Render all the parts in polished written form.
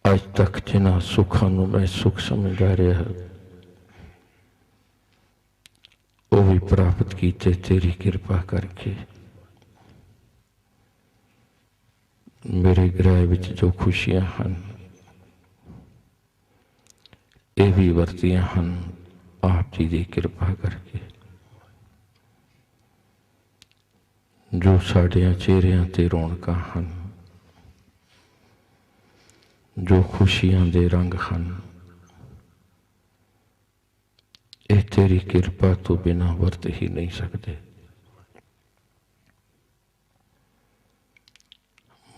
अज तक जिन्हां सुखां नूं मैं सुख समझदा रहा वो भी प्राप्त कीते तेरी कृपा करके। मेरे ग्रह विच जो खुशियां हैं ये भी वरतियां हैं आप जी की कृपा करके। जो साडियां चेहरियां ते रौनकां हैं, जो खुशियां दे रंग हैं, ये तेरी कृपा तो बिना वरत ही नहीं सकते।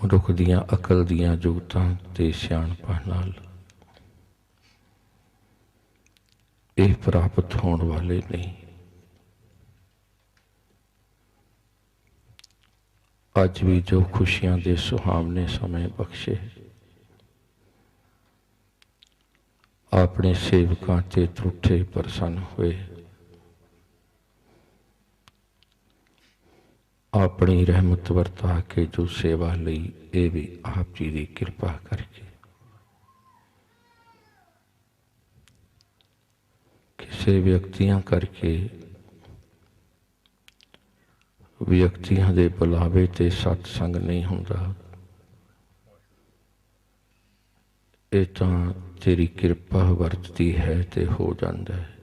मनुख दियां अकल दियां जुगतां ते सियाणपां नाल ये प्राप्त होने वाले नहीं। अज भी जो खुशियां दे सुहावने समय बख्शे अपने सेवकां ते त्रुठे प्रसन्न हुए, अपनी रहमत वरता के जो सेवा लई ये भी आप जी की कृपा करके। किसी व्यक्तियां करके व्यक्तियां दे बुलावे ते सत्संग नहीं हुंदा, ये तां तेरी कृपा वरतती है ते हो जाता है।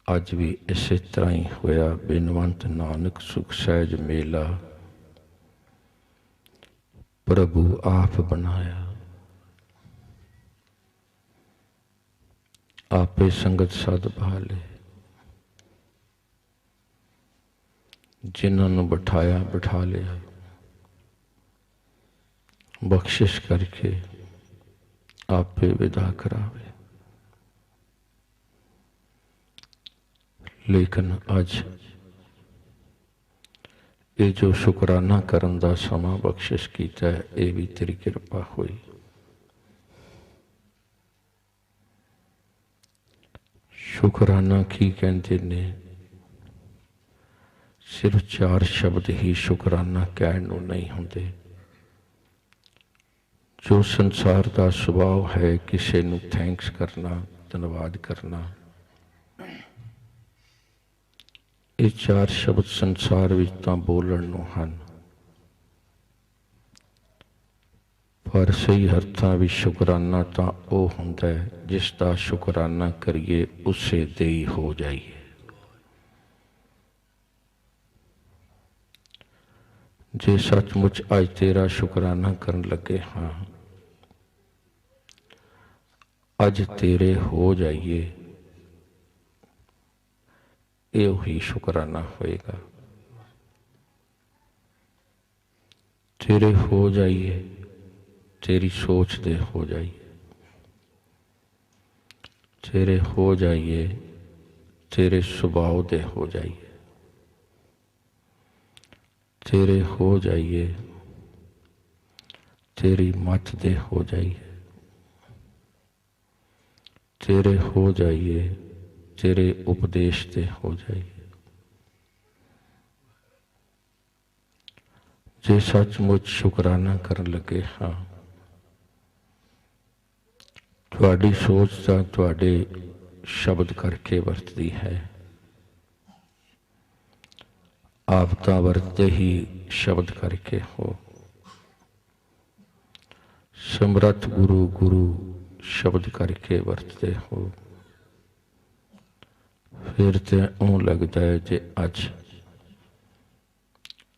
अज भी इस तरह ही होया। बिनवंत नानक सुख सहज मेला प्रभु आप बनाया। आपे संगत सद भाले, जिन्होंने बिठाया बिठा लिया, बख्शिश करके आपे विदा करावे। लेकिन अज ये जो शुकराना करन दा समा बख्शिश कीता है, ये भी तेरी कृपा हुई। शुकराना की कहते ने, सिर्फ 4 शब्द ही शुकराना कहण नूं नहीं होंदे। जो संसार का सुभाव है किसी नूं थैंक्स करना, धन्यवाद करना, ये 4 शब्द संसार विच तां बोलण नूं हन, पर सही अर्थां विच शुकराना तां ओह हुंदा है जिसका शुकराना करिए उसे देई हो जाइए। जे सचमुच अज तेरा शुकराना करन लगे हाँ, अज तेरे हो जाइए, ये ही शुकराना होएगा। तेरे हो जाइए, तेरी सोच दे हो जाइए, तेरे हो जाइए, तेरे स्वभाव दे हो जाइए, तेरे हो जाइए, तेरी मत दे हो जाइए, तेरे हो जाइए, तेरे उपदेश दे हो जाइए। जे सचमुच शुकराना करन लगे हाँ, तुहाडी सोच तां तुहाडे शब्द करके वरतदी है। आप तां वरतते ही शब्द करके हो। समर्थ गुरु गुरु शब्द करके वरतते हो। फिर तो ऊँ लगता है जे अज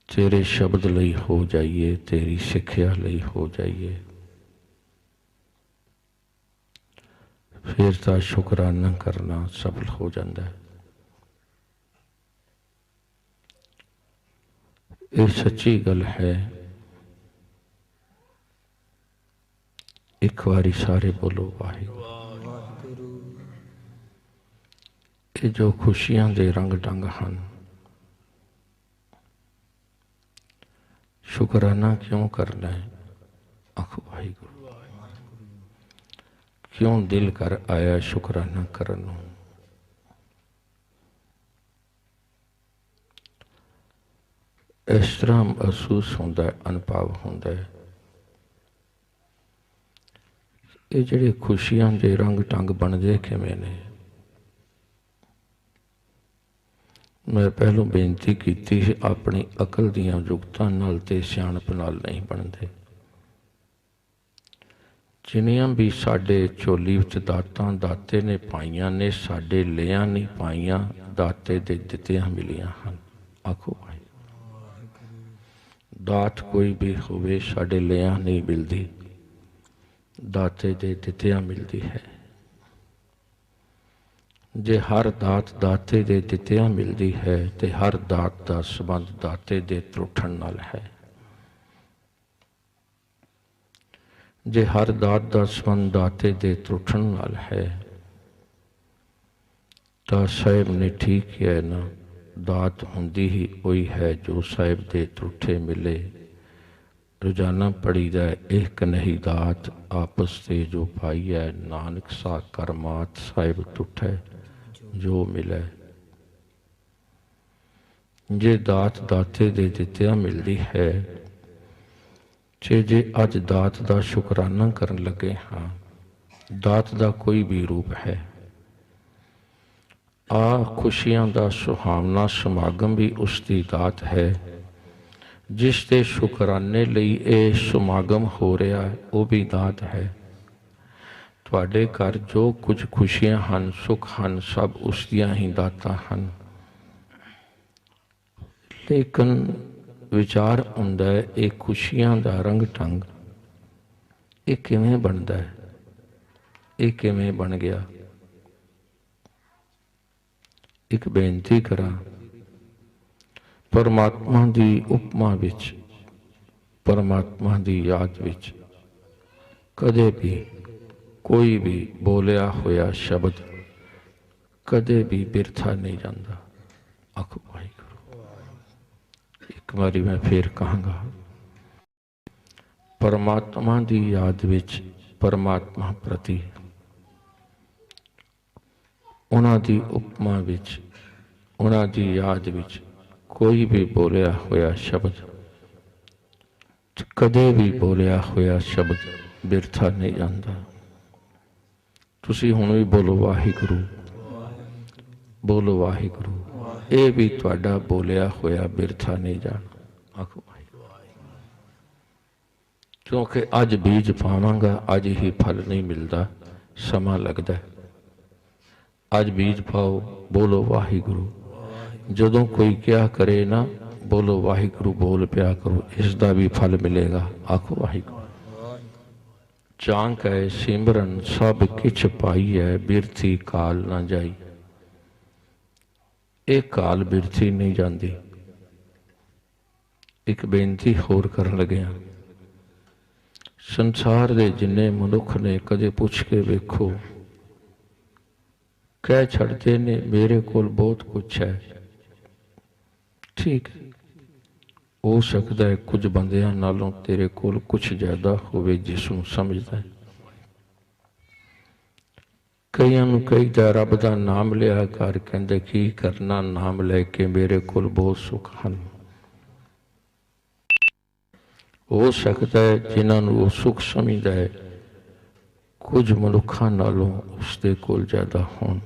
तेरे शब्द लई हो जाइए, तेरी सिक्ख्या लई हो जाइए, फिर तो शुकराना करना सफल हो जाता है। ये सच्ची गल है। एक बारी सारे बोलो वाहिगुरू। ये जो खुशियां दे रंग ढंग हैं, शुकराना क्यों करना है? आख वाहिगुरू। क्यों दिल कर आया शुकराना करन? इस तरह महसूस होता है, अनुभव होता है ये जिहड़े खुशियां दे रंग ढंग बनते किवें ने। मैं पहलों बेनती की अपनी अकल दीयां जुगतां नाल ते सियाणप नाल नहीं बनते। जिन्नियां भी साडे झोली विच दातां दाते ने पाईयां ने, साडे लियां नहीं पाईयां, दाते दे दित्तियां मिलियां हन। आखो भाई, दात कोई भी होवे साडे लियां नहीं मिलती, दाते दे दित्तियां मिलती है। जे हर दात दाते दे दित्तियां मिलती है तो हर दात का संबंध दाते दे त्रुठण नाल है। जे हर दात का संबंध दाते दे त्रुठण नाल है तो साहिब ने ठीक है ना, दात हुंदी ही वही है जो साहिब दे त्रुठे मिले। रोजाना पढ़ीदा एक नहीं दात आपस से जो पाई है, नानक सा करमात साहिब तुठै जो मिले। जे दात दाते दे दित्तियां मिलती है, जे अज दात का शुकराना करन लगे हाँ, दात का कोई भी रूप है। आ खुशियां का सुहावना समागम भी उसकी दात है। जिस दे शुकराने लई ये समागम हो रहा है वह भी दात है। तुहाडे घर जो कुछ खुशियां हन, सुख हन, सब उसदियां ही दातां हन। लेकिन विचार हुंदा है ये खुशियां दा रंग ढंग ये किवें बनदा है, ये किवें बन गया। एक बेनती करा, परमात्मा की उपमा विच, परमात्मा की याद विच कदे भी कोई भी बोलिया होया शब्द कदे भी बिरथा नहीं जाता। आखो वाहिगुरू। एक बारी मैं फिर कहांगा, परमात्मा की याद विच, परमात्मा प्रति उन्हां दी उपमा विच, उन्हां दी याद विच कोई भी बोलिया होया शब्द, कदे भी बोलिया होया शब्द बिरथा नहीं जाता। तुसी हुण भी बोलो वाहिगुरू, बोलो वाहिगुरू, ये भी तुहाडा बोलिया होया बिरथा नहीं जाना। आखो क्योंकि अज बीज पावांगा अज ही फल नहीं मिलता, समा लगता है। अज बीज पाओ, बोलो वाहिगुरू। जदों कोई क्या करे ना, बोलो वाहिगुरू बोल पिया करो, इसका भी फल मिलेगा। आखो वाहिगुरू। चांक है सिमरन सब किछ पाई है, बिरथी काल ना जाई। एक काल बिरथी नहीं जाती। एक बेनती होर करन लगे, संसार दे जिन्ने मनुख ने कदे पुछ के वेखो, कह छड़ते ने मेरे कोल बहुत कुछ है। ठीक है, हो सकता है कुछ बंदियां नालों तेरे कोल कुछ ज्यादा होवे जिसनों समझदा है। कईयां नूं कहीदा रब दा नाम लिया कर, कहंदे की करना नाम लैके मेरे कोल बहुत सुख हन। हो सकता है जिन्हां नूं वो सुख समझदा है कुछ मनुखां नालों उसदे कोल ज्यादा होण।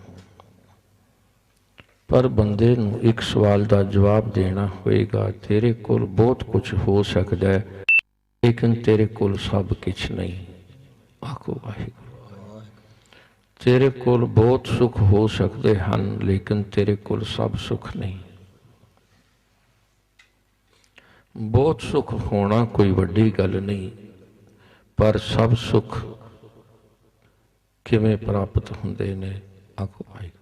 पर बंदे नूं एक सवाल का जवाब देना होएगा, तेरे कोल बहुत कुछ हो सकता है लेकिन तेरे कोल सब कुछ नहीं। आखो वाहिगुरू। तेरे कोल बहुत सुख हो सकते हैं लेकिन तेरे कोल सब सुख नहीं। बहुत सुख होना कोई वड्डी गल नहीं, पर सब सुख किवें प्राप्त हुंदे ने। आखो वाहिगुरू।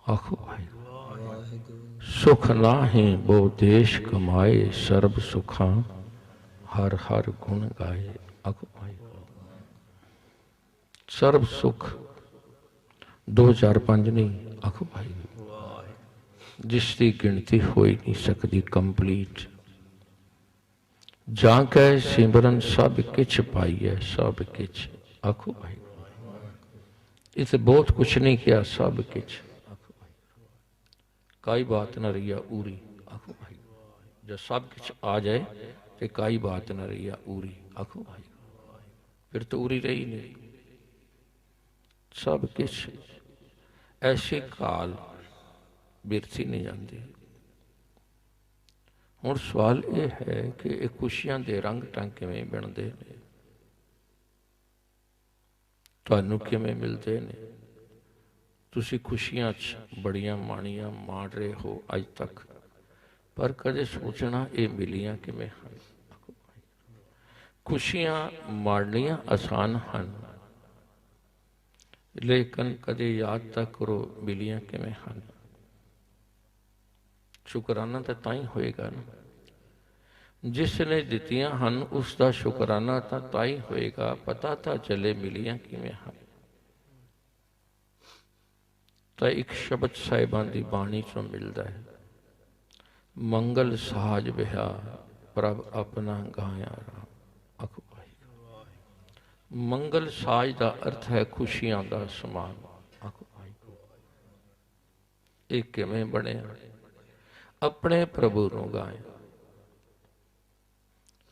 आखो वाहिगुरू। सुख नाहि वो देश कमाए, सर्ब सुखा हर हर गुण गाए। आखो वाहिगुरू। सर्ब सुख 2 4 5 नहीं। आखो वाहिगुरू। जिसकी गिनती हो ही नहीं सकती कंप्लीट। जां कै सिमरन सब किछ पाई है, सब किछ। आखो वाहिगुरू। इसे बहुत कुछ नहीं किया, सब किछ। काई बात न रही उरी। आखो भाई, जब सब कुछ आ जाए तो काई बात न रही उरी। आखो भाई, फिर तो उरी रही नहीं। सब कुछ ऐसी काल बिरसी नहीं जाती। हुण सवाल ये है कि ये खुशियां दे रंग ढंग किवें बनते ने, तुहानूं किवें मिलते ने? तुसीं खुशियां बड़ियां माणियां माण रहे हो अज तक, पर कदे सोचना ये मिलियां किवें हन? खुशियां माणनियां आसान हन, लेकिन कदे याद तक करो मिलियां किवें हन। शुकराना तो तां ही होएगा ना, जिसने दित्तियां हन उसका शुकराना तो तां ही होएगा। पता तो चले मिलियां किवें हन। तो एक शब्द साहिबान की बाणी चों मिलता है, मंगल साज बिहा प्रभ अपना गाया राम। आखो भाई, मंगल साज का अर्थ है खुशियां का समान। आखो भाई, ये किवें बनिया? अपने प्रभु नूं गाया।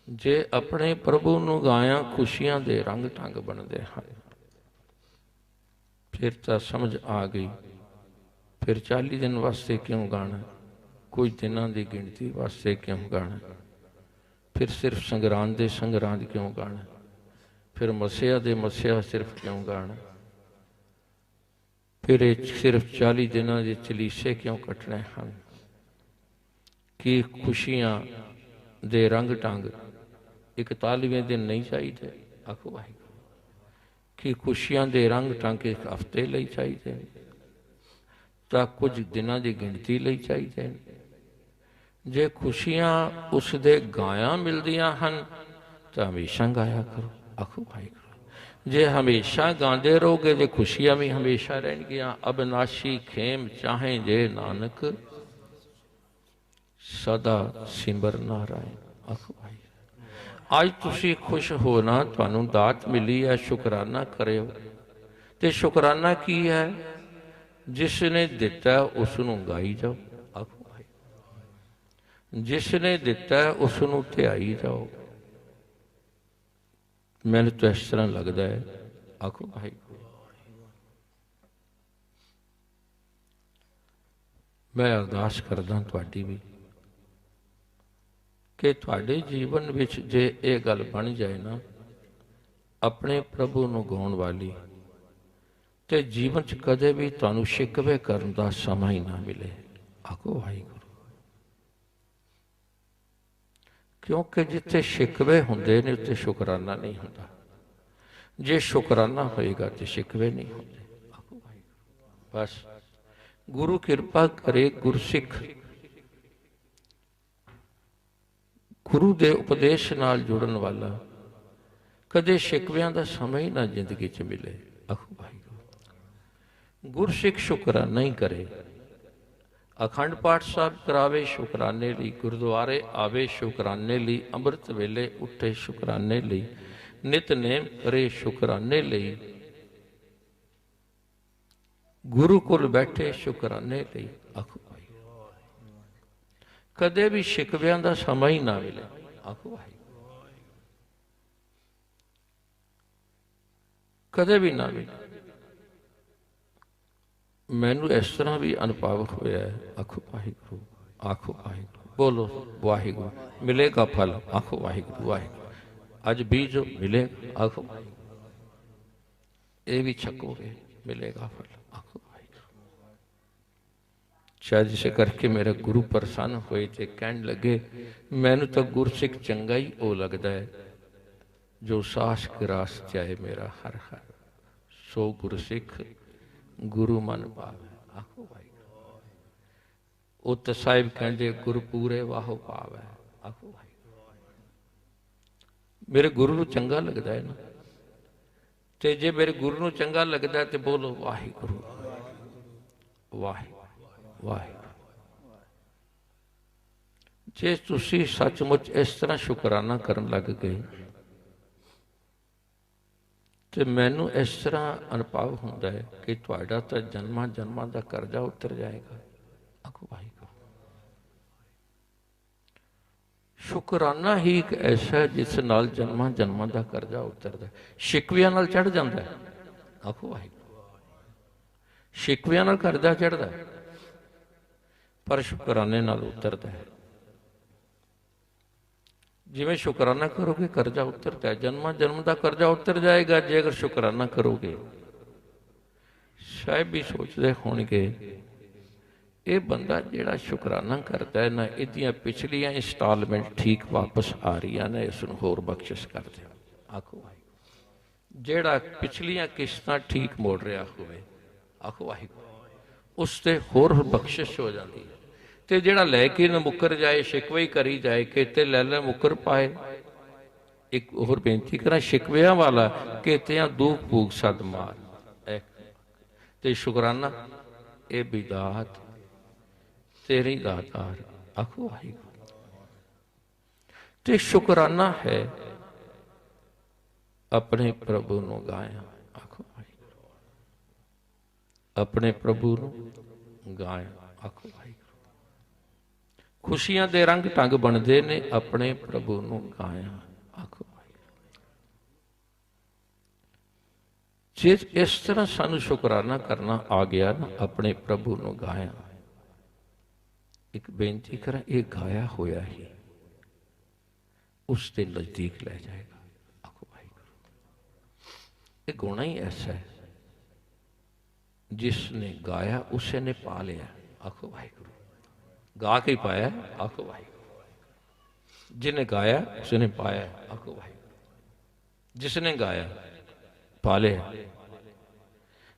जे अपने प्रभु नूं गाया खुशियां दे रंग ढंग बनते हैं। फिर तो समझ आ गई, फिर 40 दिन वास्ते क्यों गाना, कुछ दिनों की गिनती वास्ते क्यों गाना, फिर सिर्फ संगरांद दे संगरांद क्यों गाना, फिर मसिया दे मसिया सिर्फ क्यों गाना, फिर सिर्फ 40 दिनों के चलीसे क्यों कटने हैं? कि खुशियां दे रंग ढंग 41वें दिन नहीं चाहिए? आखो भाई, कि खुशियां दे रंग ढंग एक हफ्ते लई चाहिए, तो कुछ दिनों की गिनती लई चाहिए। जे खुशियां उसदे गाया मिलदियां हन तो हमेशा गाया करो। आखो भाई, जे हमेशा गांदे रहोगे तो खुशियां भी हमेशा रहनगियां। अबनाशी खेम चाहे जे नानक सदा सिमर नारायण। आखो भाई, आज तुसी खुश हो ना, तुहानू दात मिली है, शुकराना करो। ते शुकराना की है? जिसने दिता उसनू गाई जाओ। आखो भाई, जिसने दिता उसनू ध्याई जाओ। मैंने तो इस तरह लगता है। आखो भाई, मैं अरदास करदा तुहाडी भी कि तुहाडे जीवन विच जे ये गल बन जाए ना, अपने प्रभु नूं गाउण वाली, ते जीवन च कदे भी तुहानूं शिकवे करन दा समा ही ना मिले। आखो वाहिगुरू, क्योंकि जिथे शिकवे हुंदे ने उत्थे शुकराना नहीं हुंदा। जे शुकराना होएगा तो शिकवे नहीं होंगे। आखो वाहिगुरू, बस गुरु कृपा करे, गुरसिख गुरु दे उपदेश नाल जुड़न वाला कदे शिकवियां दा समय ना जिंदगी च मिले। आखो भाई, गुरसिख शुकराना ही करे, अखंड पाठ साहब करावे शुकराने ली, गुरुद्वारे आवे शुकराने ली, अमृत वेले उठे शुकराने ली, नितनेम करे शुकराने ली, गुरु कोल बैठे शुकराने ली। आखो भाई, कदे भी शिकवियां दा समा ही ना मिले। आखो भाई, कदे भी ना मिले। मैनू इस तरह भी अनुभव होया है। आखो वाहिगुरू, आखो वाहिगुरू, बोलो वाहिगुरू, मिलेगा फल। आखो वाहिगुरू, वाहिगुरू, अज बीज मिलेगा। आखो ये भी छकोगे, मिलेगा फल। आखो वाहिगुरू, शायद इसे करके मेरे गुरु प्रसन्न होए थे, कहन लगे मैनू तो गुरसिख चंगा ही वो लगता है जो सास गिरास चाहे मेरा हर हर, सो गुरसिख गुरु मन पावे। आखो भाई, उत साहिब कहते गुरु पूरे वाहो पावे। आखो भाई, मेरे गुरु नूं चंगा लगता है ना, ते जे मेरे गुरु नूं चंगा लगता है तो बोलो वाहिगुरू, वाहिगुरू, वाहिगुरू। जे तुसी सचमुच इस तरह शुकराना करन लग गए तो मैनू इस तरह अनुभव होता है कि तुहाडा तो जन्मां जन्मां दा कर्जा उतर जाएगा। आखो भाई, शुकराना ही एक ऐसा है जिस नाल जन्मां जन्मां दा करजा उतरदा। शिकवियां नाल चढ़ जांदा है, आखो वाहिगुरू। शिकवियां नाल करजा चढ़दा है, पर शुकराने नाल उतरदा है। जिवें शुकराना करोगे करजा उतरता है, जन्मा जन्म का करजा उतर जाएगा जे अगर शुकराना करोगे। साहिब भी सोचते होणगे ये बंदा जिहड़ा शुकराना करता है ना, इहदियां पिछलियां इंस्टॉलमेंट ठीक वापस आ रही ने, इसनूं होर बख्शिश कर दे। आखो वाहिगुरू। जिहड़ा पिछलियां किस्तां ठीक मोड़ रहा होवे, आखो वाहिगुरू, उस ते होर बख्शिश हो जाती है। ते जिहड़ा लैके न मुकर जाए, शिकवे ही करी जाए, केते लै लै मुकर पाए। एक होर बेनती करा, शिकवियां वाला केतियां दुख भूख सद मार। ते शुकराना ये बिदात तेरी दातार, आखो वाहिगुरू। ते शुकराना है अपने प्रभु नूं गाया, आखो वाहिगुरू। अपने प्रभु नूं गाया, आखो वाहिगुरू। खुशियां दे रंग ढंग बनते ने अपने प्रभु नूं गाया, आखो वाहिगुरू। जे इस तरह सानू शुकराना करना आ गया ना, अपने प्रभु नूं गाया। एक बेनती करा, ये गाया होया ही उसके नजदीक ले जाएगा, आखो वाहिगुरू। ये गुणा ही ऐसा है, जिसने गाया उसे ने पा लिया, आखो वाहिगुरू। गा के पाया, आखो वाहिगुरू। जिन्हें गाया उसने पाया, आखो वाहिगुरू। जिसने गाया पा लिया।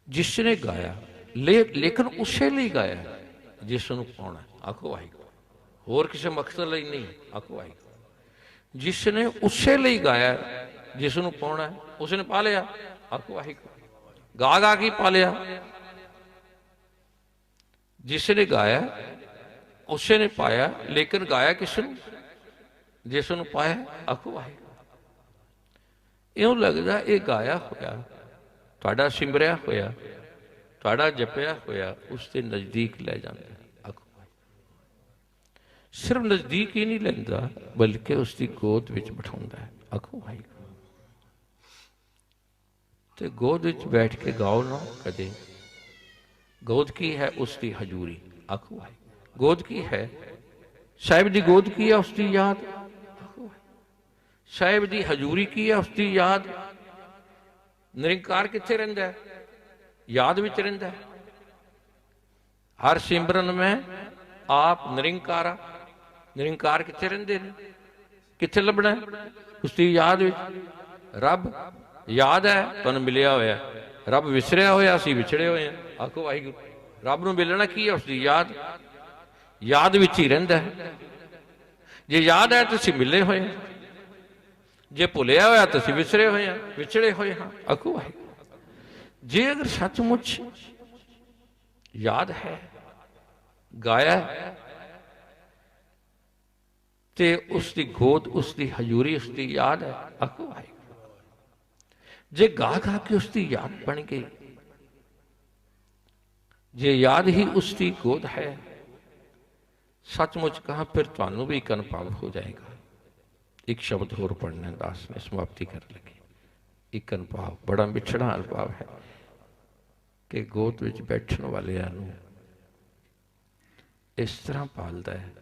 जिसने गाया लेकिन उसे लिए गाया जिसनों पाना, आखो वाहिगुरू। होर किसी मकसद लिए नहीं, आखो वाहिगुरू। जिसने उसे लिए गाया जिसनों पाना उसने पा लिया, आखो वाहिगुरू। गा गा के पा लिया। जिसने गाया उसे ने पाया, लेकिन गाया किसनों? जिसनों पाया, आखो वाहिगुरू। इउं लगदा ये गाया होया, तुहाडा सिमरिया होया, तुहाडा जपिया होया उसके नजदीक ले जाता है, आखो वाहिगुरू। सिर्फ नजदीक ही नहीं लैंदा बल्कि उसकी गोद विच बिठाउंदा है, आखो वाहिगुरू। ते गोद विच बैठ के गाओ ना कदे। गोद की है उसकी हजूरी, आखो वाहिगुरू। गोद की है साहिब दी, गोद की है उसकी याद, आखो साहिब दी हजूरी की है उसकी याद। निरंकार कित्थे रहिंदा है? याद विच रहिंदा है। हर सिमरन में आप निरंकारा, निरंकार कित्थे रहिंदे ने? कित्थे लभना है? उसकी याद विच। रब याद है, तुहानूं मिलिया होया। रब विसरिया होया, असीं विछड़े होए हैं, आखो वाहिगुरू। रब नूं मिलना की है? उसकी याद। याद विच ही रहिंदा है। जे याद है तो असीं मिले होए हैं, जे भुलिया होया तो असीं विसरे होए हैं, विछड़े होए हाँ, आखो वाहिगुरू। जे अगर सचमुच याद है, गाया ते उसकी गोद, उसकी हजूरी, उसकी याद है, आखो वाहिगुरू। जे गा गा के उसकी याद बन गई, जे याद ही उसकी गोद है, सचमुच कहा फिर तुहानू भी एक अनुभव हो जाएगा। एक शब्द होर पढ़ना, दास ने समाप्ति कर लगी। एक अनुभव बड़ा मिठड़ा अनुभव है कि गोद विच बैठण वालियां नूं इस तरह पालदा है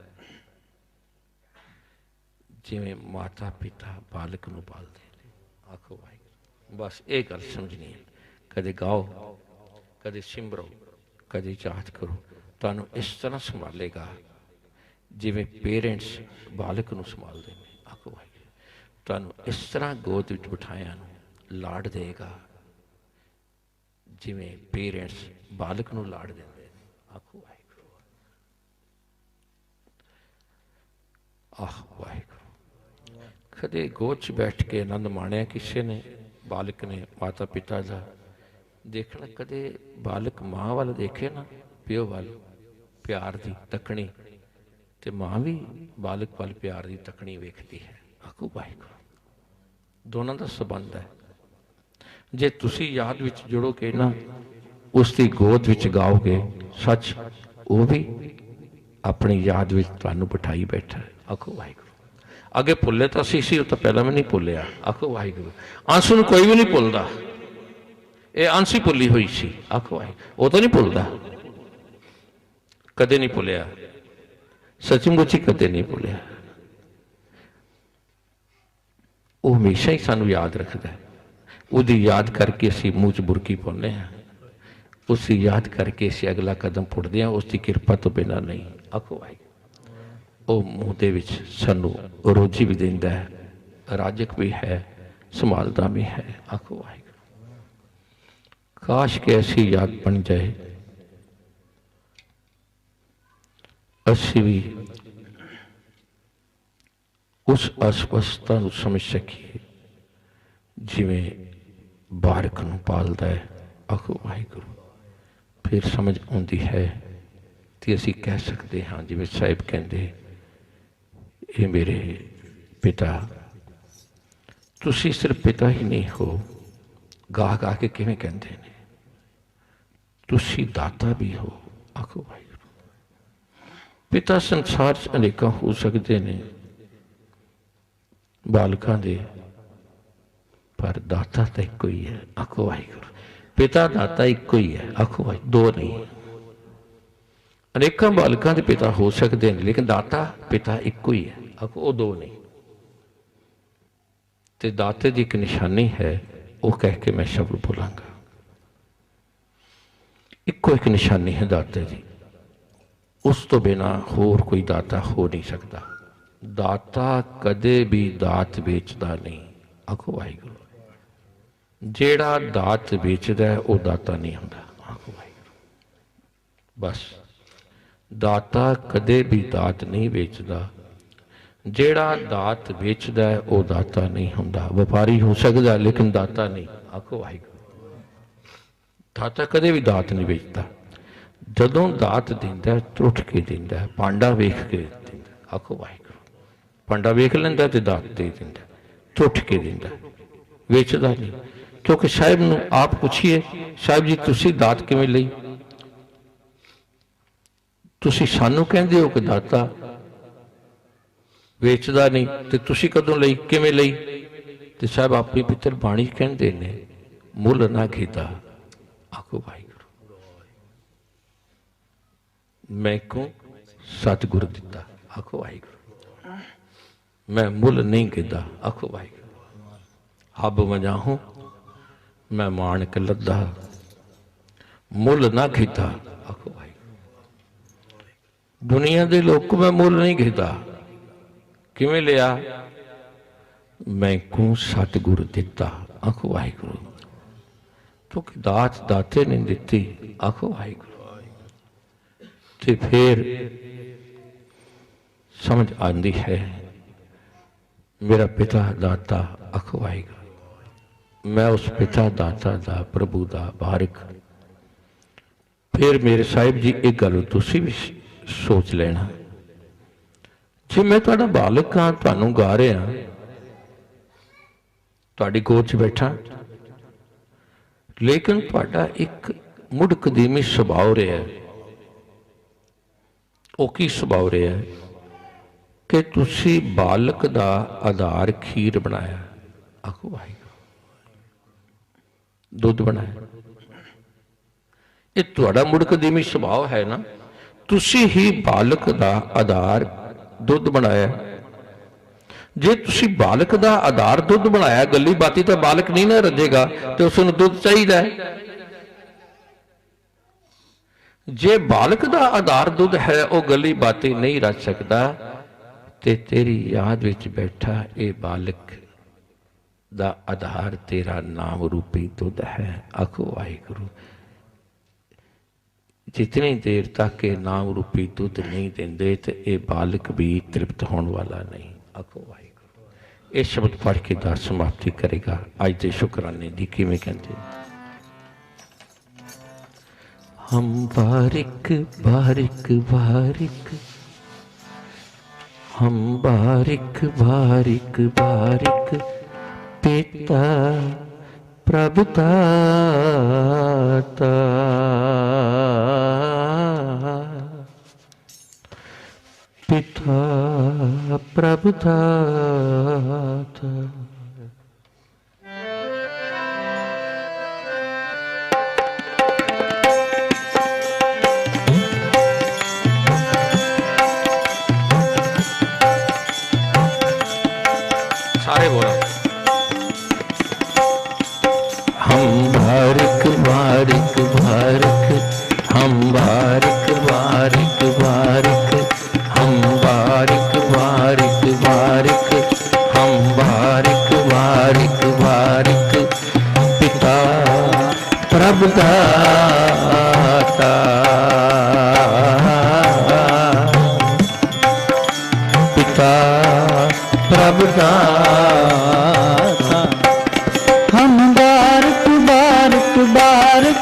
जिवें माता पिता बालक नूं पालदे ने, आखो वाहिगुरू। बस ये गल समझनी है। कदे गाओ, कदे सिमरो, कदे याद करो, तुहानूं इस तरह संभालेगा जिवें पेरेंट्स बालक नूं संभालदे ने, आखो वाहिगुरू। तुहानूं इस तरह गोद विच बिठाया लाड़ देगा जिवें पेरेंट्स बालक नूं लाड़ देंदे ने, आखो वाहिगुरू। आह वाहिगुरू। कदे गोद च बैठ के आनंद माणिया किसी ने, बालक ने माता पिता का देखना। कदे बालक माँ वाल देखे ना, प्यो वाल प्यार की तकनी, ते माँ भी बालक वाल प्यार की तकनी वेखती है, आखो वाहिगुरू। दोनों का संबंध है। जे तुसी याद विच जुड़ोगे ना, उसकी गोद विच गाओगे, सच वो भी अपनी याद विच तुहानूं बिठाई बैठा है, आखो वाहिगुरू। अगे भुले तो असी सी, तो पहला मैं नहीं भुलिया। आखो वाहिगुरू। अंश नूं कोई भी नहीं भुलदा, ये अंश ही भुली हुई सी। आखो वाहिगुरू। वो तो नहीं भुलदा, कदे नहीं भुलिया, सचमुच ही कदे नहीं भुलिया। वो हमेशा ही सानू याद रखता है। उसकी याद करके असी मूँह च बुरकी पाने हैं, उसकी याद करके असी अगला कदम पुटते हैं, उसकी कृपा तो बिना नहीं। आखो भाई वो मूँह दे विच सानू रोजी भी देंदा है, राजक भी है, संभालता भी है। आखो भाई काश के ऐसी याद बन जाए, असी भी उस अस्वस्थता को समझ सकीए जिमें बारक नूं पालदा है। आखो वाहिगुरू। फिर समझ आती है तो असी कह सकते हाँ जिमें साहिब कहते, ये मेरे पिता, तुसी सिर्फ पिता ही नहीं हो, गा गा के किवें कहते हैं, तुसी दाता भी हो। आखो वाहिगुरू। पिता संसार च अनेक हो सकते हैं बालकों दे, पर दाता तो एक ही है। आखो वाहिगुरू। पिता दाता एक ही है। आखो भाई दो नहीं, अनेकों बालकों के पिता हो सकते हैं, लेकिन दाता पिता एक ही है। आखो वो दो नहीं। तो दाते की एक निशानी है, वो कह के मैं शब्द बोलांगा। इको एक निशानी है दाते की, उस तो बिना होर कोई दाता हो नहीं सकता। दाता कदे भी दात बेचता नहीं। आखो वाहिगुरू। जेड़ा दात बेचता है वह दाता नहीं होता। आखो वाहिगुरू। बस दाता कदे भी दात नहीं बेचता, जेड़ा दात बेचता है वह दाता नहीं होता। व्यापारी हो सकता लेकिन दाता नहीं। आखो वाहिगुरू। दाता कदे भी दात नहीं बेचता, जदों दात देंदा त्रुट के देंदा है, पांडा वेख के देंदा। आखो वाहिगुरू। पांडा वेख लेंदा ते दात दे देंदा, त्रुट के देंदा, वेचदा नहीं। क्योंकि साहिब नूं आप पूछिए, साहिब जी तुसी दात किवें लई, तुसी सानू कहंदे हो कि दाता वेचदा नहीं, ते तुसी कदों लई, किवें लई? ते साहिब आपे पितर बाणी कहंदे ने, मुल ना कीता। आखो वाहिगुरू। मैं को सतगुर दिता। आखो वाहिगुरू। मैं मुल नहीं कीता। आखो वाहिगुरू। हब वजाहूं मैं माणक लद्दा, मुल ना कीता। आखो वाहिगुरू। दुनिया के लोग को मैं मुल नहीं कीता, किवें लिया? मैं को सतगुर दिता। आखो वाहिगुरू। क्योंकि दात दाते ने दिती। आखो वाहिगुरू। तो फिर समझ आती है मेरा पिता दाता। आखो वाहिगुरू। मैं उस पिता दाता दा, प्रभु दा बारिक। फिर मेरे साहिब जी एक गल तुसी भी सोच लेना, जे मैं तुहाडा बालक हाँ, तुहानू गा रहा, तुहाडी गोद च बैठा, लेकिन तुहाडा एक मुड़ कदीमी सुभाव रहा है। वो की सुभाव रहा है कि तुसी बालक दा आधार खीर बनाया। आखो वाहिगुरू। दुध बनाया, ये तुहाडा मुड़ कदीमी सुभाव है ना। तुसी ही बालक दा आधार दुध बनाया। जे तुसी बालक दा आधार दुध बनाया, गली बाती तो बालक नहीं ना रजेगा, तो उसनू दुध चाहिए। जे बालक दा आधार दुध है, वह गली बाती नहीं रच सकता, ते तेरी याद विच बैठा ये बालक दा आधार तेरा नाम रूपी दुध है। आखो वाहिगुरू। जितनी देर तक ये नाम रूपी दुध नहीं देंदे, तो ये बालक भी तृप्त होने वाला नहीं। आखो वाहिगुरू। ये शब्द पढ़ के दास समाप्ति करेगा। अज के शुकराने दी किवें कहंदे, हम बारिक बारिक बारिक, हम बारिक बारिक बारिक, पिता प्रभु दाता, पिता प्रभु दाता सारे बोलो। हम बारिक बारिक बारिक हम बारिक बारिक बारिक हम बारिक बारिक बारिक हम बारिक बारिक बारिक पिता प्रभु दाता पिता प्रभु दाता हम बारिक बारिक बारिक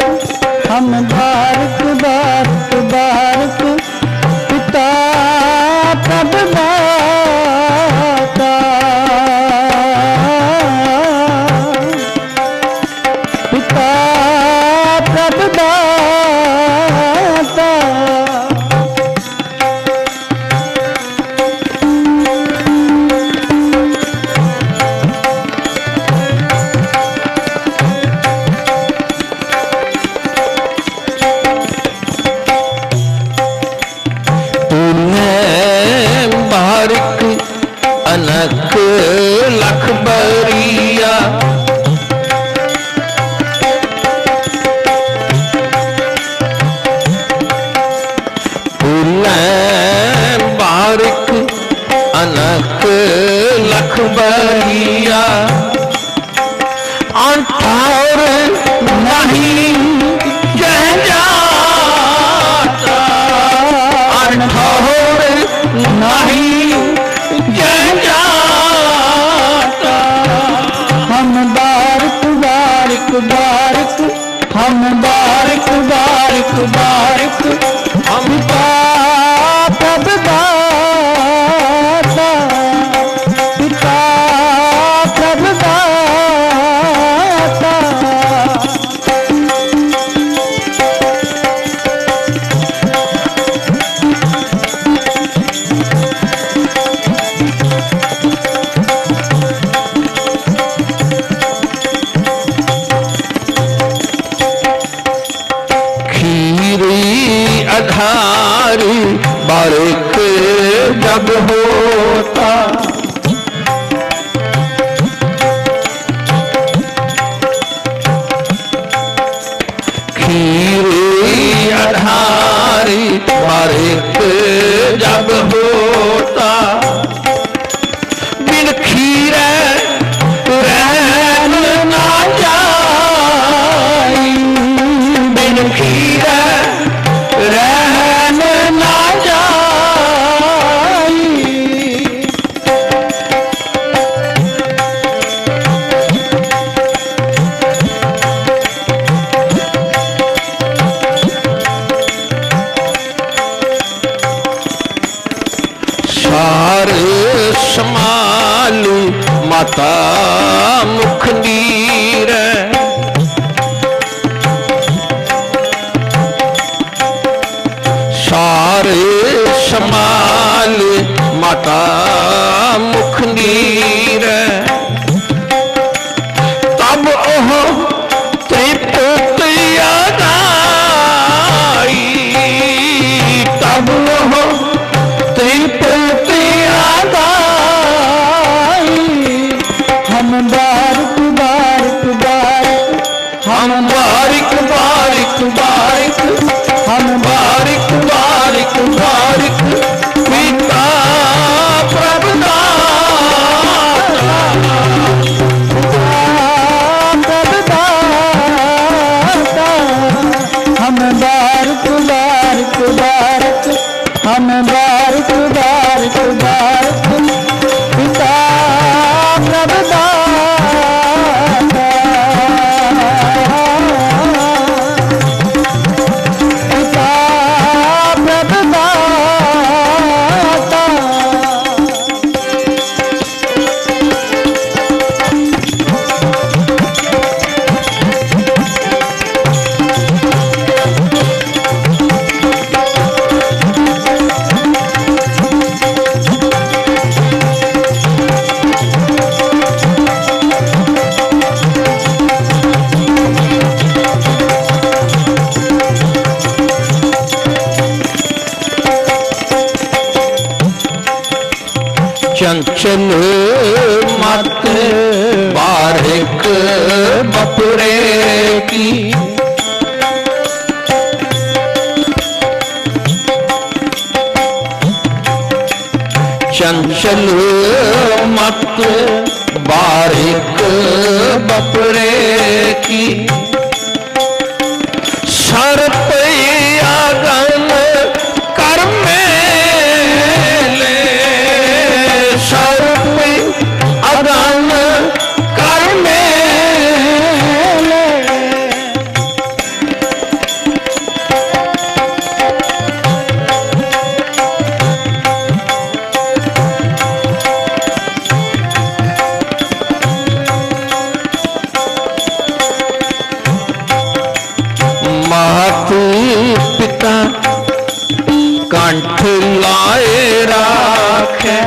हम बारिक बारिक बारिक पिता प्रभु दाता पिता प्रभु दाता अनक लख बरिया बारिक अनक लख बरिया अंठार नहीं जह जाता अंठार नहीं हम बारिक बारिक बारिक हम बारिक बारिक बारिक हम प्रभु दाता पिता प्रभु दाता आधारी बारिक जब होता खीरी आधारी बारिक जब होता बिन खीरे रहन ना जाई बिन खीरे रहन ना जाई चंचल मत बारिक बपुरे की, चंचल मत बारिक बपुरे की, सर्प आगन कर मेले, सर्प आगन कर मेले, मातु पिता कंठ लाए राखे,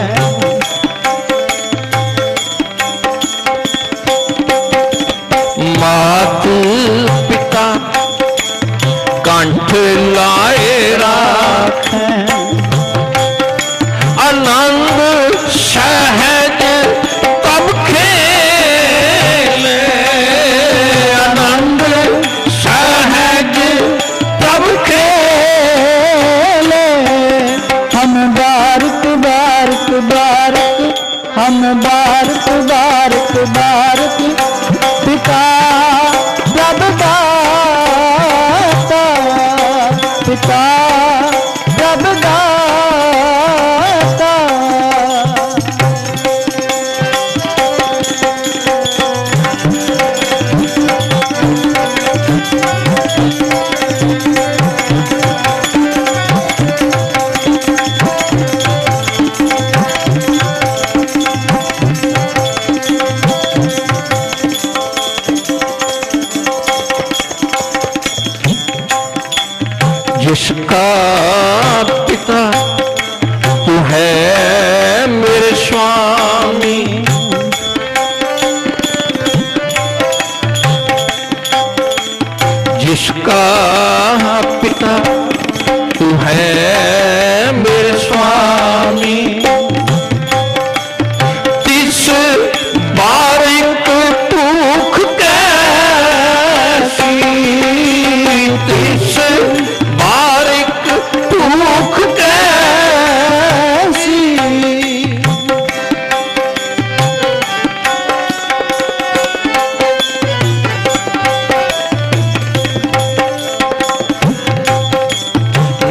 मातु पिता कंठ लाए राखे, आनंद सहज तब खेले, आनंद सहज तब खेले, हम बारक बारक बारक, हम बारक बारक बारक, पिता प्रभु दाता, पिता प्रभु दाता। जिसका पिता तू है मेरे स्वामी, जिसका पिता तू है मेरे स्वामी, तिस बारिक दुख कैसी, तिस बारिक दुख कैसी,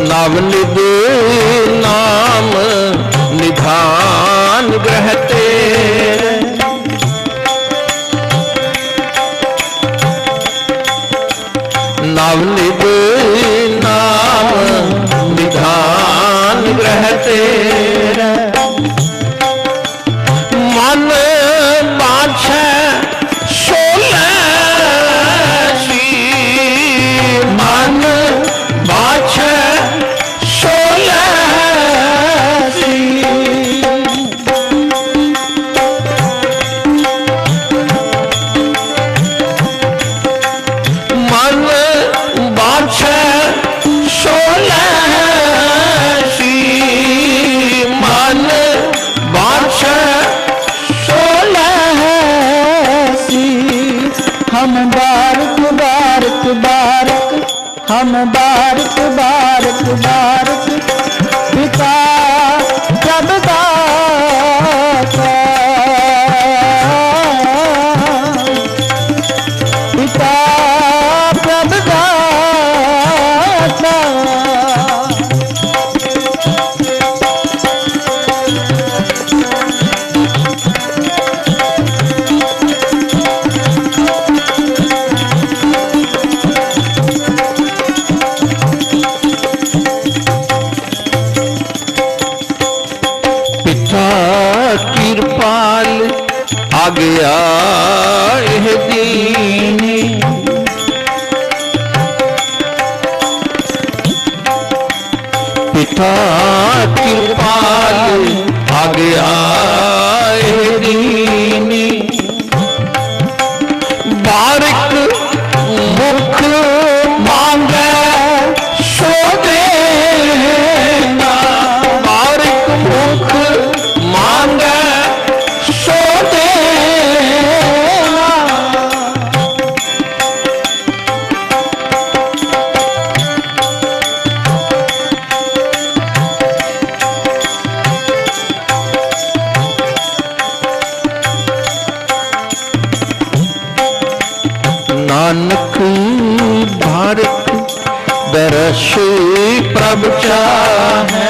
नवनिध नाम निधान ग्रह तेरे, नवनिध नाम निधान ग्रह तेरे, मन बाछे सोलैसी, मन बाछे सोलैसी, मन बाछे सोलैसी, मन बाछे सोलैसी, हम बारक बारक बारक, हम बारक बारक बारक, पिता प्रभु दाता, पिता प्रभु दाता। नानक भारत दरस प्रभ चाहे।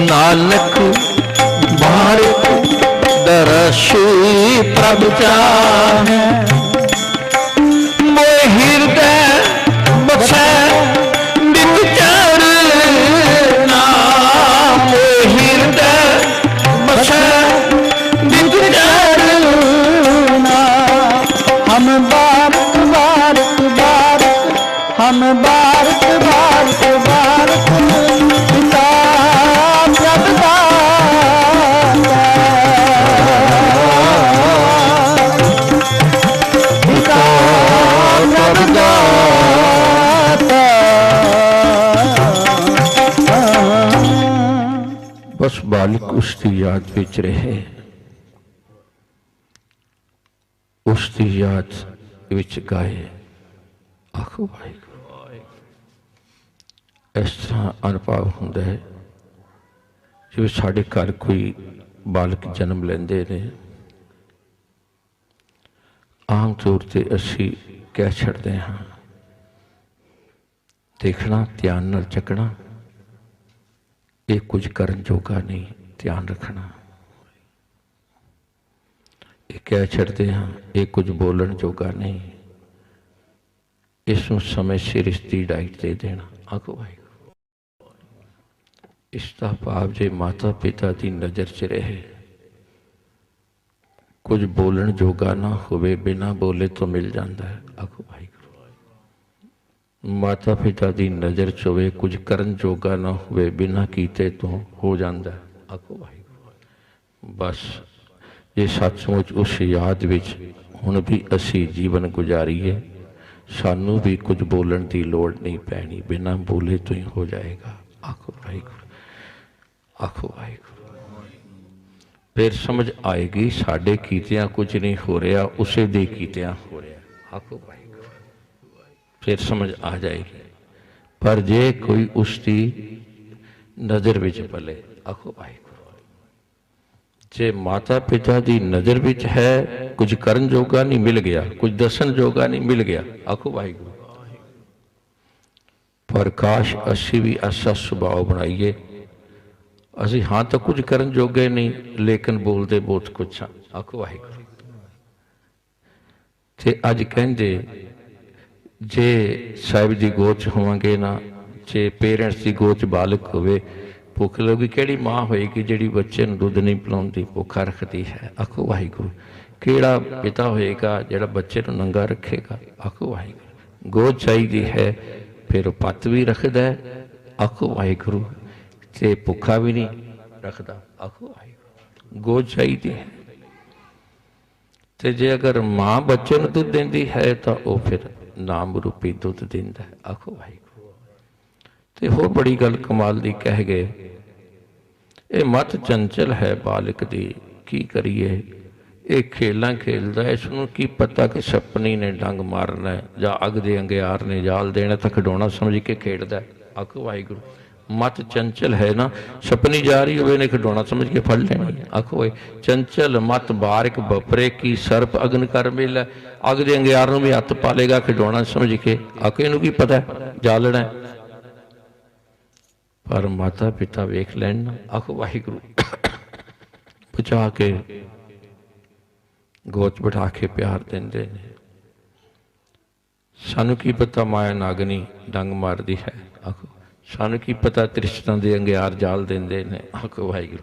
नानक भारत दरस प्रभ चाहे। मोह हृदय बसै नित चरना। मोह हृदय बसै नित चरना। हम बारक बारक बारक, हम बारक बारक बारक, पिता प्रभ दाता। पिता प्रभ दाता। बस बालक उसकी याद विच रहे, उसकी याद विच गाए आखो वाहिगुरू। इस तरह अनुभव होंदा है जिवें साडे घर कोई बालक जन्म लैंदे ने, आम तौर ते असी कह छड़दे हां देखना ध्यान नाल चकना, ये कुछ करन जोगा नहीं, ध्यान रखना। ये कह छड़ते हाँ ये कुछ बोलन जोगा नहीं, इसनूं समय सिर इसकी डाइट दे देना आखो वाहिगुरू। इसका भाव जे माता पिता की नज़र च रहे, कुछ बोलन जोगा ना होवे, बिना बोले तो मिल जाता है आखो वाहिगुरू। माता पिता की नज़र च होवे, कुछ करन जोगा ना होवे, बिना कीते तो हो जाता है आखो वाहिगुरू। बस ये सचमुच उस याद विच हुण भी असी जीवन गुजारीए, सानू भी कुछ बोलन की लोड़ नहीं पैनी, बिना बोले तो ही हो जाएगा आखो वाहिगुरू। आखो वाहिगुरू। फिर समझ आएगी साडे कीतियां कुछ नहीं हो रहा, उसे दे कीतियां हो रहा आखो वाहिगुरू। फिर समझ आ जाएगी। पर जे कोई उसकी नज़र विच पले आखो वाहिगुरू, जे माता पिता की नज़र विच है, कुछ करन जोगा नहीं मिल गया, कुछ दसन जोगा नहीं मिल गया आखो वाहिगुरू। पर काश असी भी ऐसा सुभाव बनाइए, असी हाँ तो कुछ करन जोगे नहीं, लेकिन बोलते बहुत कुछ हाँ आखो वाहिगुरू। ते अज कहंदे जे साहिब की गोद च होवांगे ना, जे पेरेंट्स की गोद च बालक होवे, भुख लगी किहड़ी माँ होएगी जिहड़ी बच्चे नूं दुध नहीं पिलाउंदी, भुखा रखती है आखो वाहिगुरू। किहड़ा पिता होएगा जिहड़ा बच्चे नूं नंगा रखेगा आखो वाहिगुरू। गोद चाहिदी है, फिर पत भी रखदा है आखो वाहिगुरू, ते भुखा भी नहीं रखदा आखो वाहिगुरू। गोद चाहिदी है, ते जे अगर माँ बच्चे नूं दुध देंदी है तो वह फिर नाम रूपी दुध दिंदा है आखो वाहिगुरू। ते होर बड़ी गल कमाल दी कह गए, ये मत चंचल है बालक दी, की करिए ये खेलां खेलदा, इसनूं की पता कि सपनी ने डंग मारना है जां अग दे अंगियार ने जाल देना, तो खिडौना समझ के खेडदा है आखो वाहिगुरू। मत चंचल है ना, सपनी जा रही होवे ने खिडौना समझ के फड़ लेनी है आखो वाहि। चंचल मत बारिक बपरे की सर्प अग्न कर मिले, अग दे अंगियार नूं भी हत्थ पा लेगा खिडौना समझ के आखो इनूं की पता है जालना है। पर माता पिता वेख लैन आखो वाहिगुरू, बचा के गोद बिठा के प्यार देंदे ने। सानू की पता माया नागनी डंग मारदी है आखो, सानू की पता तृष्णा दे अंगियार जाल देंदे ने आखो वाहिगुरू।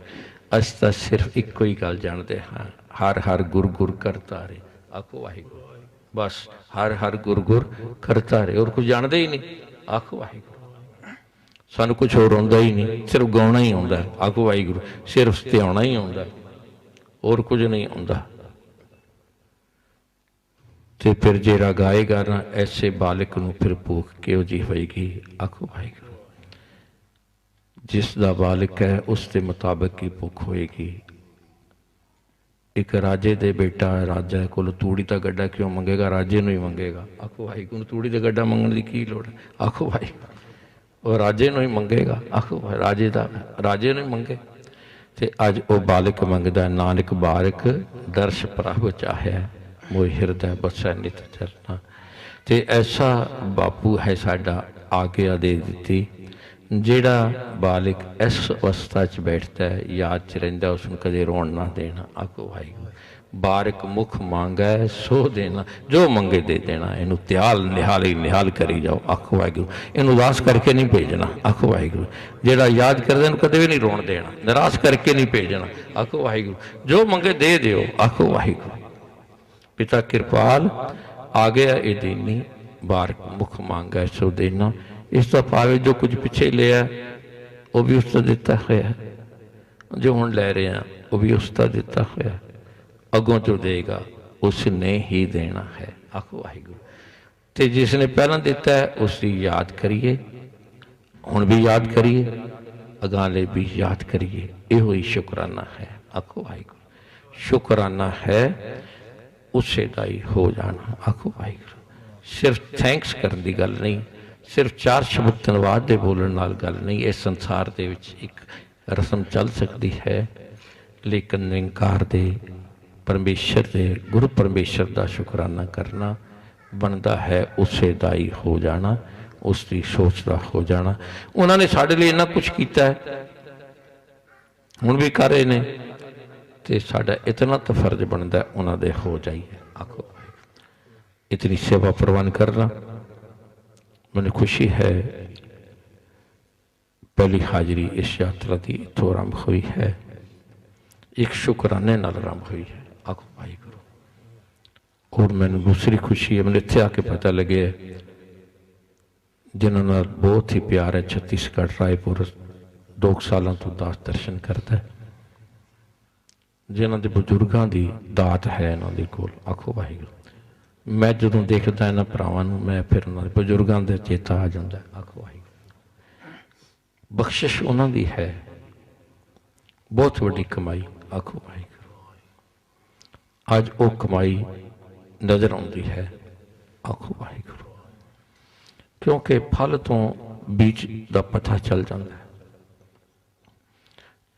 अस तां सिर्फ इक्को ही गल जानते हाँ, हर हर गुर गुर करता रहे आखो वाहिगुरू। बस हर हर गुर गुर करता रहे, और कुछ जानते ही नहीं आखो वाहिगुरू। सानू कुछ होर आउंदा ही नहीं, सिर्फ गाउणा ही आउंदा आखो वाहिगुरू, सिर्फ ध्याना ही आउंदा, और कुछ नहीं आउंदा। ते फिर जेड़ा गाएगा ना ऐसे बालक नूं फिर भूख किहो जी होएगी आखो वाहिगुरू। जिसदा बालक है उसके मुताबिक ही भुख होएगी। एक राजे दे बेटा राजा कोल तूड़ी का गड्ढा क्यों मंगेगा, राजे नूं ही मंगेगा आखो वाहिगुरू। तूड़ी का गड्ढा मंगण की की लोड़ है आखो वाहिगुरू, और राजे नूं ही मंगेगा आखो राजे दा, राजे नूं ही मंगे। ते अज वो बालक मंगदा नानक बारक दर्श प्रभ चाहे मोह हिरदै बसै नित चरना। ते ऐसा बापू है साडा आज्ञा दे दी जेड़ा बालक इस अवस्था च बैठता है याद च रहिंदा उसनूं कदे रोण ना देना। आखो वाहिगुरू। बारक मुख मांगै सो देना जो मंगे दे देना। इनू त्याल निहाली निहाल करी जाओ। आखो वाहिगुरू। इनू उदास करके नहीं भेजना। आखो वाहिगुरू। जेड़ा याद करदे इनू कदे भी नहीं रोण देना निराश करके नहीं भेजना। आखो वाहिगुरू। जो मंगे दे दिओ। आखो वाहिगुरू। पिता कृपाल आ गया ये देनी बारक मुख मांगा सो देना। इस तो पावे जो कुछ पिछे लिया वो भी उसका दिता होया जो हुण लै रहे हैं वो भी उसका दिता होया अगों जो देगा उसने ही देना है। आखो वाहिगुरू। तो जिसने पहला दिता है उसकी याद करिए हुण भी याद करिए अगाले भी याद करिए। यो ही शुकराना है। आखो वाहिगुरू। शुकराना है उसे का ही हो जाना। आखो वाहिगुरू। सिर्फ थैंक्स करने की गल नहीं सिर्फ चार शब्द धन्यवाद दे बोलण नाल गल नहीं। इस संसार दे विच एक रस्म चल सकती है लेकिन निरंकार दे परमेश्वर दे गुरु परमेश्वर का शुकराना करना बनता है उसे का ही हो जाना उसकी सोच का हो जाना। उन्होंने साढ़े लिए इन्ना कुछ किया है हुण भी कर रहे हैं तो साडा इतना तो फर्ज बनता है उन्होंने हो जाइए। आखो इतनी सेवा प्रवान करना मैंने खुशी है। पहली हाजिरी इस यात्रा की इतों आरंभ हुई है एक शुकराने नाल आरंभ हुई है। आखो वाहिगुरू। और मैंने दूसरी खुशी है मैंने इत्थे आके पता लगे जिन्होंने नाल बहुत ही प्यार है छत्तीसगढ़ रायपुर 2 सालों तो दास दर्शन करता है जिन्हों के बजुर्गों की दात है इन्हों के कोल। आखो वाहिगुरू। मैं जो देखता इन्होंने भरावां नूं मैं फिर उन्होंने बजुर्गों का चेता आ जाता है। आखो वाहिगुरू। बख्शिश उन्होंने है बहुत वड्डी कमाई। आखो वाहिगुरू। अज वो कमाई नज़र आती है। आखो वाहिगुरू। क्योंकि फल तो बीज का पता चल जाता है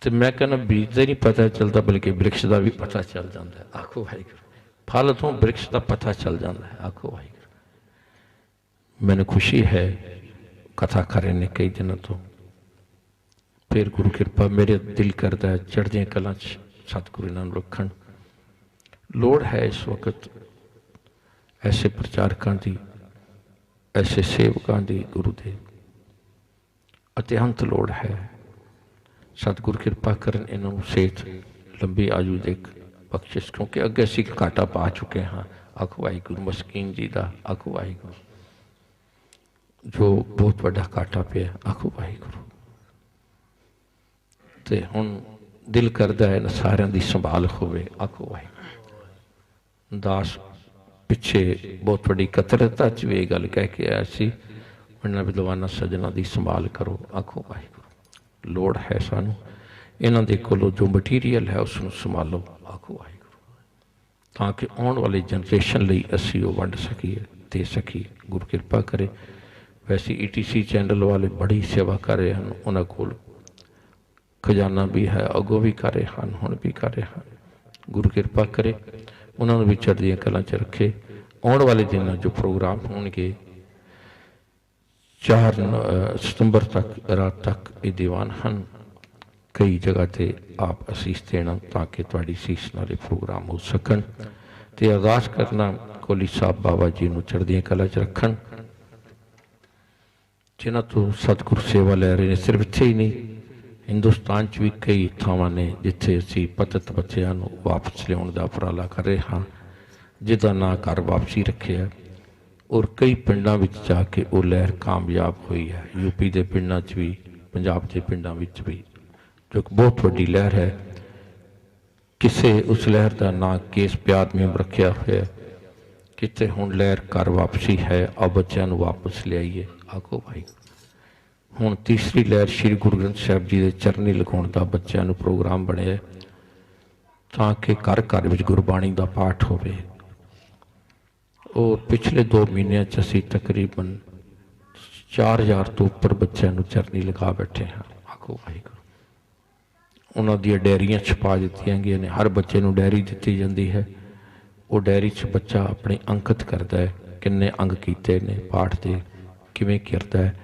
तो मैं कहना बीज का नहीं पता चलता बल्कि वृक्ष का भी पता चल जाता है। आखो वाहिगुरू। फल तो वृक्ष का पता चल जाता है। आखो वाहिगुरू। मैंने खुशी है कथा करे ने कई दिनों तो फिर गुरु कृपा मेरे दिल करता है चढ़दियां कलां सतगुरु इन्हां नूं रखण। लोड़ है इस वक्त ऐसे प्रचारकों की ऐसे सेवकों की गुरुदेव अत्यंत लोड़ है। सतगुरु कृपा करन इन्हों सेहत लंबी आयु दे बख्शिश क्योंकि अगे असीं घाटा पा चुके हाँ। आखो वाहिगुरू। मस्कीन जी का आखो वाहिगुरू जो बहुत बड़ा घाटा पिया। आखो वाहिगुरू। तो हुण दिल करता है सारिਆਂ की संभाल होवे। आखो वाहिगुरू। दास पिछे बहुत बड़ी कतरता च भी गल कह के आया सी उन्होंने विद्वाना सजना की संभाल करो। आखो वाहिगुरू। लोड़ है सानू इन्हां दे कोलों जो मटीरियल है उसनूं संभालो। आखो वाहिगुरू। ताकि आने वाली जनरेशन लई असीं वो वंड सकीए दे सकीए। गुरु कृपा करे। वैसे ETC चैनल वाले बड़ी सेवा कर रहे हैं उन्होंने कोल खजाना भी है अगों भी कर रहे हैं हुण भी कर रहे हैं। गुरु कृपा करे उन्होंने भी चढ़दियां कलां च रखे। आने वाले दिन जो प्रोग्राम होंगे 4 सितंबर तक रात तक ये दीवान हैं कई जगह पर आप असीस देना ताकि तुहाडी सीस नाल प्रोग्राम हो सकन। तो अरदास करना कोली साहब बाबा जी नूं चढ़दियां कलां च रखण जिन्हां तो सतगुरु सेवा लै रहे हैं। सिर्फ इत्थे ही नहीं हिंदुस्तान च भी कई थावां ने जिथे असीं पतित बच्चों को वापस लियाउण दा उपराला कर रहे हाँ जिहदा नां घर वापसी रखे है और कई पिंडां विच जाके वो लहर कामयाब हुई है। यूपी के पिंडां च भी पंजाब के पिंडां विच भी जो एक बहुत वड्डी लहर है। किसे उस लहर का नां केस प्याद मेम रखा हुआ है किते हुण लहर घर वापसी है आ बच्चों को वापस लियाइए। आखो भाई हुण तीसरी लहर श्री गुरु ग्रंथ साहिब जी के चरनी लगाउण दा बच्चों को प्रोग्राम बनिया ताकि घर घर में गुरबाणी का पाठ होवे। और पिछले 2 महीनों असीं तकरीबन 4000 तो उपर बच्चों को चरनी लगा बैठे हाँ। आखो वाहिगुरू। ਉਹਨਾਂ ਦੀਆਂ ਡਾਇਰੀਆਂ ਛਪਾ ਦਿੱਤੀਆਂ ਗਈਆਂ ਨੇ। ਹਰ ਬੱਚੇ ਨੂੰ ਡਾਇਰੀ ਦਿੱਤੀ ਜਾਂਦੀ ਹੈ। ਉਹ ਡਾਇਰੀ 'ਚ ਬੱਚਾ ਆਪਣੇ ਅੰਕਿਤ ਕਰਦਾ ਹੈ, ਕਿੰਨੇ ਅੰਗ ਕੀਤੇ ਨੇ ਪਾਠ ਦੇ, ਕਿਵੇਂ ਕਰਦਾ ਹੈ।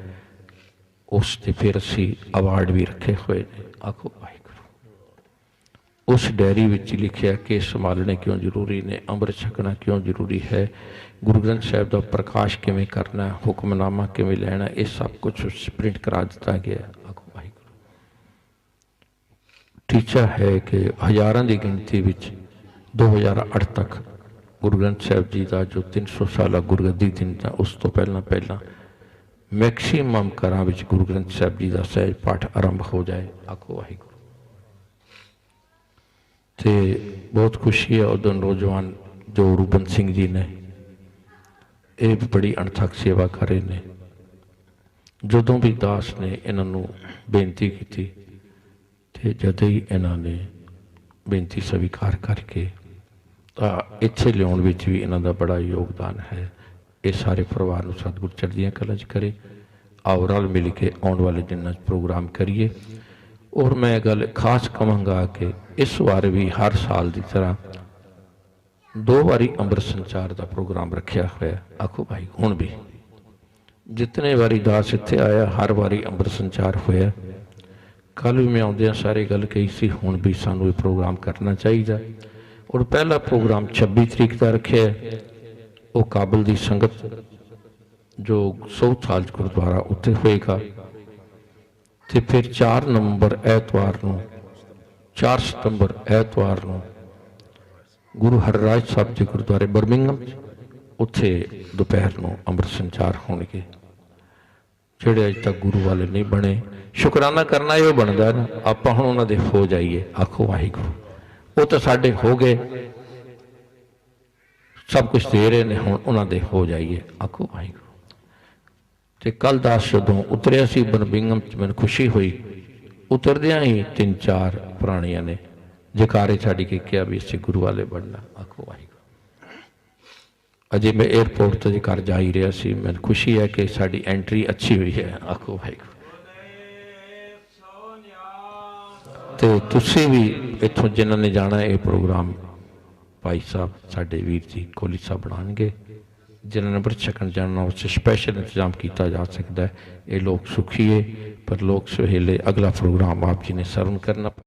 ਉਸ 'ਤੇ ਫਿਰ ਅਸੀਂ ਅਵਾਰਡ ਵੀ ਰੱਖੇ ਹੋਏ ਨੇ। ਆਖੋ ਵਾਹਿਗੁਰੂ। ਉਸ ਡਾਇਰੀ ਵਿੱਚ ਲਿਖਿਆ ਕਿ ਸੰਭਾਲਣੇ ਕਿਉਂ ਜ਼ਰੂਰੀ ਨੇ, ਅੰਮ੍ਰਿਤ ਛਕਣਾ ਕਿਉਂ ਜ਼ਰੂਰੀ ਹੈ, ਗੁਰੂ ਗ੍ਰੰਥ ਸਾਹਿਬ ਦਾ ਪ੍ਰਕਾਸ਼ ਕਿਵੇਂ ਕਰਨਾ, ਹੁਕਮਨਾਮਾ ਕਿਵੇਂ ਲੈਣਾ, ਇਹ ਸਭ ਕੁਛ ਪ੍ਰਿੰਟ ਕਰਾ ਦਿੱਤਾ ਗਿਆ। ਆਖੋ ਵਾਹਿਗੁਰੂ। ਟੀਚਾ ਹੈ ਕਿ ਹਜ਼ਾਰਾਂ ਦੀ ਗਿਣਤੀ ਵਿੱਚ 2008 ਤੱਕ ਗੁਰੂ ਗ੍ਰੰਥ ਸਾਹਿਬ ਜੀ ਦਾ ਜੋ 300 ਸਾਲਾ ਗੁਰਗੱਦੀ ਦਿਨ ਦਾ, ਉਸ ਤੋਂ ਪਹਿਲਾਂ ਮੈਕਸੀਮਮ ਘਰਾਂ ਵਿੱਚ ਗੁਰੂ ਗ੍ਰੰਥ ਸਾਹਿਬ ਜੀ ਦਾ ਸਹਿਜ ਪਾਠ ਆਰੰਭ ਹੋ ਜਾਏ। ਆਖੋ ਵਾਹਿਗੁਰੂ। ਤੇ ਬਹੁਤ ਖੁਸ਼ੀ ਹੈ ਉਦੋਂ ਨੌਜਵਾਨ ਜੋ ਰੂਬਨ ਸਿੰਘ ਜੀ ਨੇ, ਇਹ ਵੀ ਬੜੀ ਅਣਥੱਕ ਸੇਵਾ ਕਰ ਰਹੇ ਨੇ। ਜਦੋਂ ਵੀ ਦਾਸ ਨੇ ਇਹਨਾਂ ਨੂੰ ਬੇਨਤੀ ਕੀਤੀ ਤੇ ਜਦ ਹੀ ਇਹਨਾਂ ਨੇ ਬੇਨਤੀ ਸਵੀਕਾਰ ਕਰਕੇ ਤਾਂ ਇੱਥੇ ਲਿਆਉਣ ਵਿੱਚ ਵੀ ਇਹਨਾਂ ਦਾ ਬੜਾ ਯੋਗਦਾਨ ਹੈ। ਇਹ ਸਾਰੇ ਪਰਿਵਾਰ ਨੂੰ ਸਤਿਗੁਰ ਚੜ੍ਹਦੀਆਂ ਕਲਾਂ 'ਚ ਕਰੇ। ਆਓ ਰਲ ਮਿਲ ਕੇ ਆਉਣ ਵਾਲੇ ਦਿਨਾਂ 'ਚ ਪ੍ਰੋਗਰਾਮ ਕਰੀਏ। ਔਰ ਮੈਂ ਗੱਲ ਖਾਸ ਕਹਾਂਗਾ ਕਿ ਇਸ ਵਾਰ ਵੀ ਹਰ ਸਾਲ ਦੀ ਤਰ੍ਹਾਂ 2 ਵਾਰੀ ਅੰਮ੍ਰਿਤ ਸੰਚਾਰ ਦਾ ਪ੍ਰੋਗਰਾਮ ਰੱਖਿਆ ਹੋਇਆ। ਆਖੋ ਭਾਈ ਹੁਣ ਵੀ ਜਿਤਨੇ ਵਾਰੀ ਦਾਸ ਇੱਥੇ ਆਇਆ ਹਰ ਵਾਰੀ ਅੰਮ੍ਰਿਤ ਸੰਚਾਰ ਹੋਇਆ। ਕੱਲ੍ਹ ਵੀ ਮੈਂ ਆਉਂਦਿਆਂ ਸਾਰੇ ਗੱਲ ਕਹੀ ਸੀ, ਹੁਣ ਵੀ ਸਾਨੂੰ ਇਹ ਪ੍ਰੋਗਰਾਮ ਕਰਨਾ ਚਾਹੀਦਾ। ਔਰ ਪਹਿਲਾ ਪ੍ਰੋਗਰਾਮ 26 ਤਰੀਕ ਦਾ ਰੱਖਿਆ, ਉਹ ਕਾਬਲ ਦੀ ਸੰਗਤ ਜੋ ਸਾਊਥ ਹਾਲ ਗੁਰਦੁਆਰਾ ਉੱਥੇ ਹੋਏਗਾ। ਤੇ ਫਿਰ 4 ਨਵੰਬਰ ਐਤਵਾਰ ਨੂੰ, 4 ਸਤੰਬਰ ਐਤਵਾਰ ਨੂੰ ਗੁਰੂ ਹਰਰਾਜ ਸਾਹਿਬ ਜੀ ਗੁਰਦੁਆਰੇ ਬਰਮਿੰਘਮ ਉੱਥੇ ਦੁਪਹਿਰ ਨੂੰ ਅੰਮ੍ਰਿਤ ਸੰਚਾਰ ਹੋਣਗੇ। ਜਿਹੜੇ ਅਜੇ ਤੱਕ ਗੁਰੂ ਵਾਲੇ ਨਹੀਂ ਬਣੇ, ਸ਼ੁਕਰਾਨਾ ਕਰਨਾ ਇਹ ਬਣਦਾ ਨਾ, ਆਪਾਂ ਹੁਣ ਉਹਨਾਂ ਦੇ ਹੋ ਜਾਈਏ। ਆਖੋ ਵਾਹਿਗੁਰੂ। ਉਹ ਤਾਂ ਸਾਡੇ ਹੋ ਗਏ, ਸਭ ਕੁਛ ਦੇ ਰਹੇ ਨੇ, ਹੁਣ ਉਹਨਾਂ ਦੇ ਹੋ ਜਾਈਏ। ਆਖੋ ਵਾਹਿਗੁਰੂ। ਤੇ ਕੱਲ੍ਹ ਦਾਸ ਜਦੋਂ ਉਤਰਿਆ ਸੀ ਬਰਮਿੰਘਮ 'ਚ, ਮੈਨੂੰ ਖੁਸ਼ੀ ਹੋਈ। ਉਤਰਦਿਆਂ ਹੀ 3-4 ਪ੍ਰਾਣੀਆਂ ਨੇ ਜੈਕਾਰੇ ਛੱਡ ਕੇ ਕਿਹਾ ਵੀ ਅਸੀਂ ਗੁਰੂ ਵਾਲੇ ਬਣਨਾ। ਆਖੋ ਵਾਹਿਗੁਰੂ। ਅਜੇ ਮੈਂ ਏਅਰਪੋਰਟ ਤੋਂ ਜੀ ਘਰ ਜਾ ਹੀ ਰਿਹਾ ਸੀ, ਮੈਨੂੰ ਖੁਸ਼ੀ ਹੈ ਕਿ ਸਾਡੀ ਐਂਟਰੀ ਅੱਛੀ ਹੋਈ ਹੈ। ਆਖੋ ਵਾਹਿਗੁਰੂ। ਤੇ ਤੁਸੀਂ ਵੀ ਇੱਥੋਂ ਜਿਨ੍ਹਾਂ ਨੇ ਜਾਣਾ ਇਹ ਪ੍ਰੋਗਰਾਮ, ਭਾਈ ਸਾਹਿਬ ਸਾਡੇ ਵੀਰ ਜੀ ਕੋਹਲੀ ਸਾਹਿਬ ਬਣਾਉਣਗੇ। ਜਿਨ੍ਹਾਂ ਨੇ ਅੰਮ੍ਰਿਤ ਛਕਣ ਜਾਣਾ ਉਸ ਸਪੈਸ਼ਲ ਇੰਤਜ਼ਾਮ ਕੀਤਾ ਜਾ ਸਕਦਾ ਹੈ। ਇਹ ਲੋਕ ਸੁਖੀਏ, ਪਰ ਲੋਕ ਸੁਹੇਲੇ। ਅਗਲਾ ਪ੍ਰੋਗਰਾਮ ਆਪ ਜੀ ਨੇ ਸਰਵਨ ਕਰਨਾ।